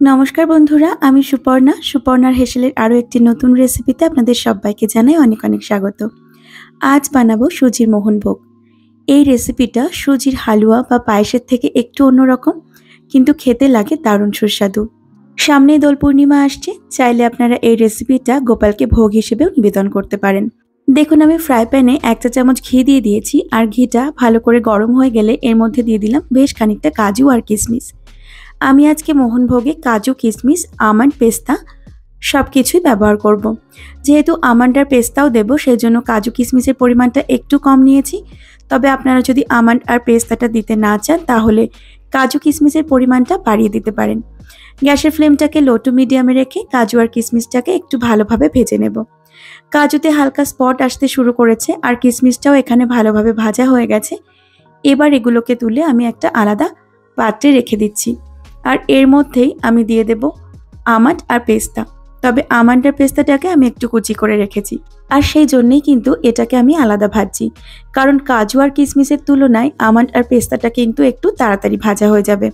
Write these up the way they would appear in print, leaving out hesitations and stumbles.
নমস্কার বন্ধুরা, আমি সুপর্ণার হেসেলের আরও একটি নতুন রেসিপিতে আপনাদের সবাইকে জানাই অনেক অনেক স্বাগত। আজ বানাবো সুজির মোহনভোগ। এই রেসিপিটা সুজির হালুয়া বা পায়েসের থেকে একটু অন্যরকম, কিন্তু খেতে লাগে দারুণ সুস্বাদু। সামনেই দোল পূর্ণিমা আসছে, চাইলে আপনারা এই রেসিপিটা গোপালকে ভোগ হিসেবেও নিবেদন করতে পারেন। দেখুন, আমি ফ্রাই প্যানে 1 চা চামচ ঘি দিয়ে দিয়েছি, আর ঘিটা ভালো করে গরম হয়ে গেলে এর মধ্যে দিয়ে দিলাম বেশ খানিকটা কাজু আর কিশমিশ। আমি আজকে মোহনভোগে কাজু, কিশমিশ, আমন্ড, পেস্তা সবকিছুই ব্যবহার করব। যেহেতু আমন্ড আর পেস্তাও দেব, সেই জন্য কাজু কিশমিশের পরিমাণটা একটু কম নিয়েছি। তবে আপনারা যদি আমন্ড আর পেস্তাটা দিতে না চান, তাহলে কাজু কিশমিশের পরিমাণটা বাড়িয়ে দিতে পারেন। গ্যাসের ফ্লেমটাকে লো টু মিডিয়ামে রেখে কাজু আর কিশমিশটাকে একটু ভালোভাবে ভেজে নেব। কাজুতে হালকা স্পট আসতে শুরু করেছে, আর কিশমিশটাও এখানে ভালোভাবে ভাজা হয়ে গেছে। এবার এগুলোকে তুলে আমি একটা আলাদা পাত্রে রেখে দিচ্ছি। আর এর মধ্যেই আমি দিয়ে দেব আমন্ড আর পেস্তা। তবে আমন্ড আর পেস্তাটাকে আমি একটু কুচি করে রেখেছি, আর সেই জন্যেই কিন্তু এটাকে আমি আলাদা ভাজছি। কারণ কাজু আর কিশমিশের তুলনায় আমন্ড আর পেস্তাটা কিন্তু একটু তাড়াতাড়ি ভাজা হয়ে যাবে।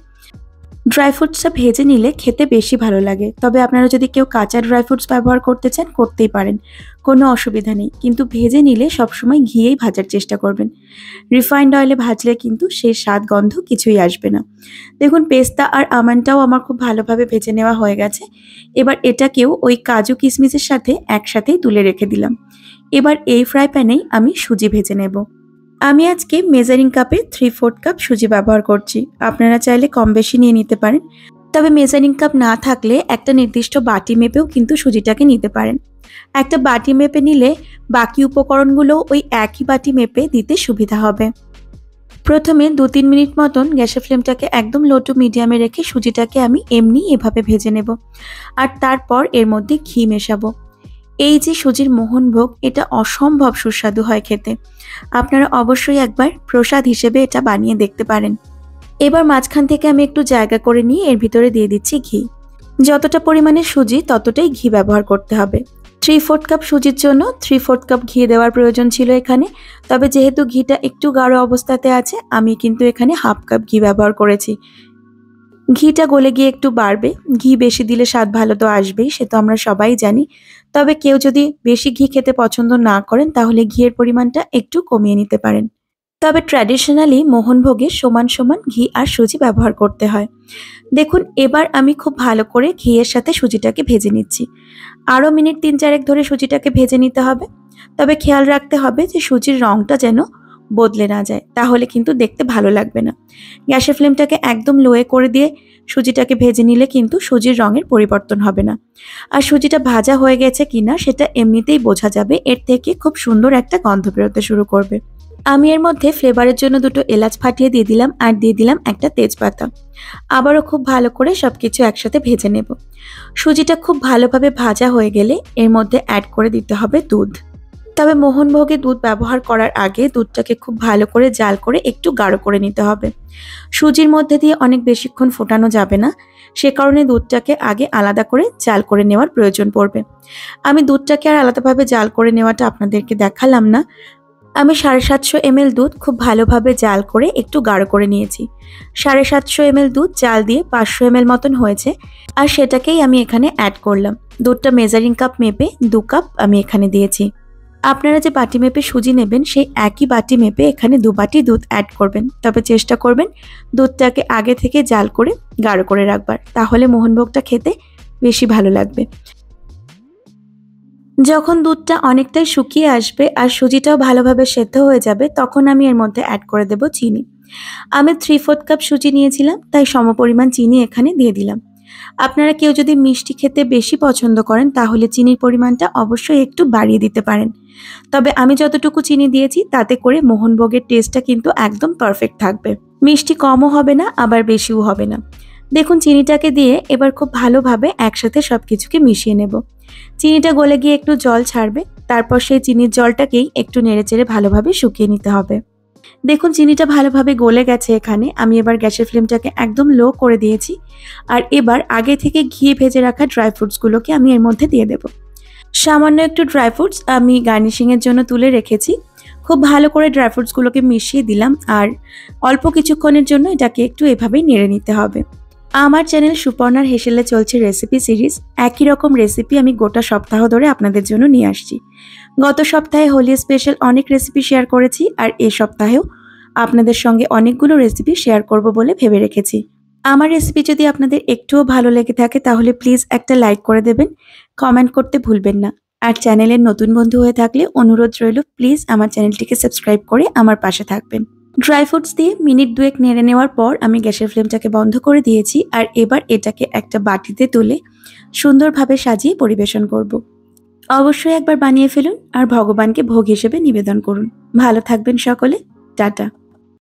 ড্রাই ফ্রুটসটা ভেজে নিলে খেতে বেশি ভালো লাগে। তবে আপনারা যদি কেউ কাঁচা ড্রাই ফ্রুটস ব্যবহার করতে চান, করতেই পারেন, কোনো অসুবিধা নেই। কিন্তু ভেজে নিলে সবসময় ঘিয়েই ভাজার চেষ্টা করবেন। রিফাইন্ড অয়েলে ভাজলে কিন্তু সেই স্বাদ গন্ধ কিছুই আসবে না। দেখুন, পেস্তা আর আমন্ডটাও আমার খুব ভালোভাবে ভেজে নেওয়া হয়ে গেছে। এবার এটাকেও ওই কাজু কিশমিশের সাথে একসাথেই তুলে রেখে দিলাম। এবার এই ফ্রাই প্যানেই আমি সুজি ভেজে নেব। আমি আজকে মেজারিং কাপে 3/4 কাপ সুজি ব্যবহার করছি। আপনারা চাইলে কম বেশি নিয়ে নিতে পারেন। তবে মেজারিং কাপ না থাকলে একটা নির্দিষ্ট বাটি মেপেও কিন্তু সুজিটাকে নিতে পারেন। একটা বাটি মেপে নিলে বাকি উপকরণগুলো ওই একই বাটি মেপে দিতে সুবিধা হবে। প্রথমে 2-3 মিনিট মতন গ্যাসের ফ্লেমটাকে একদম লো টু মিডিয়ামে রেখে সুজিটাকে আমি এভাবে ভেজে নেব। আর তারপর এর মধ্যে ঘি মেশাবো। এই যে সুজির মোহনভোগ, এটা অসম্ভব সুস্বাদু হয় খেতে। আপনারা অবশ্যই একবার প্রসাদ হিসেবে এটা বানিয়ে দেখতে পারেন। এবার মাঝখান থেকে আমি একটু জায়গা করে নিয়ে এর ভিতরে দিয়ে দিচ্ছি ঘি। যতটা পরিমাণে সুজি ততটাই ঘি ব্যবহার করতে হবে। 3/4 কাপ সুজির জন্য 3/4 কাপ ঘি দেওয়ার প্রয়োজন ছিল এখানে। তবে যেহেতু ঘিটা একটু গাঢ় অবস্থাতে আছে, আমি কিন্তু এখানে 1/2 কাপ ঘি ব্যবহার করেছি। ঘিটা গলে গিয়ে একটু বাড়বে। ঘি বেশি দিলে স্বাদ ভালো তো আসবেই, সে তো আমরা সবাই জানি। তবে কেউ যদি বেশি ঘি খেতে পছন্দ না করেন, তাহলে ঘিয়ের পরিমাণটা একটু কমিয়ে নিতে পারেন। তবে ট্র্যাডিশনালি মোহনভোগে সমান সমান ঘি আর সুজি ব্যবহার করতে হয়। দেখুন, এবার আমি খুব ভালো করে ঘিয়ের সাথে সুজিটাকে ভেজে নিচ্ছি। আরও মিনিট 3-4 ধরে সুজিটাকে ভেজে নিতে হবে। তবে খেয়াল রাখতে হবে যে সুজির রঙটা যেন বদলে না যায়, তাহলে কিন্তু দেখতে ভালো লাগবে না। গ্যাসের ফ্লেমটাকে একদম লোয়ে করে দিয়ে সুজিটাকে ভেজে নিলে কিন্তু সুজির রঙের পরিবর্তন হবে না। আর সুজিটা ভাজা হয়ে গেছে কিনা সেটা এমনিতেই বোঝা যাবে। এর থেকে খুব সুন্দর একটা গন্ধ বেরোতে শুরু করবে। আমি এর মধ্যে ফ্লেভারের জন্য 2টো এলাচ ফাটিয়ে দিয়ে দিলাম, আর দিয়ে দিলাম একটা তেজপাতা। আবারও খুব ভালো করে সবকিছু একসাথে ভেজে নেব। সুজিটা খুব ভালোভাবে ভাজা হয়ে গেলে এর মধ্যে অ্যাড করে দিতে হবে দুধ। তবে মোহনভোগে দুধ ব্যবহার করার আগে দুধটাকে খুব ভালো করে জাল করে একটু গাঢ় করে নিতে হবে। সুজির মধ্যে দিয়ে অনেক বেশিক্ষণ ফোটানো যাবে না, সে কারণে দুধটাকে আগে আলাদা করে জাল করে নেওয়ার প্রয়োজন পড়বে। আমি দুধটাকে আর আলাদাভাবে জাল করে নেওয়াটা আপনাদেরকে দেখালাম না। আমি 750 ml দুধ খুব ভালোভাবে জাল করে একটু গাঢ় করে নিয়েছি। 750 ml দুধ জাল দিয়ে 500 ml মতন হয়েছে, আর সেটাকেই আমি এখানে অ্যাড করলাম। দুধটা মেজারিং কাপ মেপে 2 কাপ আমি এখানে দিয়েছি। আপনারা যে বাটি মেপে সুজি নেবেন, সেই একই বাটি মেপে এখানে 2 বাটি দুধ অ্যাড করবেন। তবে চেষ্টা করবেন দুধটাকে আগে থেকে জাল করে গাঢ় করে রাখবার, তাহলে মোহনভোগটা খেতে বেশি ভালো লাগবে। যখন দুধটা অনেকটাই শুকিয়ে আসবে আর সুজিটাও ভালোভাবে সেদ্ধ হয়ে যাবে, তখন আমি এর মধ্যে অ্যাড করে দেব চিনি। আমি 3/4 কাপ সুজি নিয়েছিলাম, তাই সমপরিমাণ চিনি এখানে দিয়ে দিলাম। আপনারা কেউ যদি মিষ্টি খেতে বেশি পছন্দ করেন, তাহলে চিনির পরিমাণটা অবশ্যই একটু বাড়িয়ে দিতে পারেন। তবে আমি যতটুকু চিনি দিয়েছি তাতে করে মোহনভোগের টেস্টটা কিন্তু একদম পারফেক্ট থাকবে। মিষ্টি কমও হবে না, আবার বেশিও হবে না। দেখুন, চিনিটাকে দিয়ে এবার খুব ভালোভাবে একসাথে সবকিছুকে মিশিয়ে নেব। চিনিটা গলে গিয়ে একটু জল ছাড়বে, তারপর সেই চিনির জলটাকেই একটু নেড়েচেড়ে ভালোভাবে শুকিয়ে নিতে হবে। দেখুন, চিনিটা ভালোভাবে গলে গেছে এখানে। আমি এবার গ্যাসের ফ্লেমটাকে একদম লো করে দিয়েছি, আর এবার আগে থেকে ঘি ভেজে রাখা ড্রাই ফ্রুটসগুলোকে আমি এর মধ্যে দিয়ে দেব। সামান্য একটু ড্রাই ফ্রুটস আমি গার্নিশিংয়ের জন্য তুলে রেখেছি। খুব ভালো করে ড্রাই ফ্রুটসগুলোকে মিশিয়ে দিলাম, আর অল্প কিছুক্ষণের জন্য এটাকে একটু এভাবেই নেড়ে নিতে হবে। আমার চ্যানেল সুপর্ণার হেসেলে চলছে রেসিপি সিরিজ। একই রকম রেসিপি আমি গোটা সপ্তাহ ধরে আপনাদের জন্য নিয়ে আসছি। গত সপ্তাহে হোলি স্পেশাল অনেক রেসিপি শেয়ার করেছি, আর এ সপ্তাহেও আপনাদের সঙ্গে অনেকগুলো রেসিপি শেয়ার করব বলে ভেবে রেখেছি। আমার রেসিপি যদি আপনাদের একটুও ভালো লেগে থাকে তাহলে প্লিজ একটা লাইক করে দেবেন, কমেন্ট করতে ভুলবেন না। আর চ্যানেলের নতুন বন্ধু হয়ে থাকলে অনুরোধ রইল, প্লিজ আমার চ্যানেলটিকে সাবস্ক্রাইব করে আমার পাশে থাকবেন। ড্রাই ফ্রুটস দিয়ে মিনিট 2 নেড়ে নেওয়ার পর আমি গ্যাসের ফ্লেমটাকে বন্ধ করে দিয়েছি, আর এবার এটাকে একটা বাটিতে তুলে সুন্দরভাবে সাজিয়ে পরিবেশন করব। অবশ্যই একবার বানিয়ে ফেলুন আর ভগবানকে ভোগ হিসেবে নিবেদন করুন। ভালো থাকবেন সকলে। টাটা।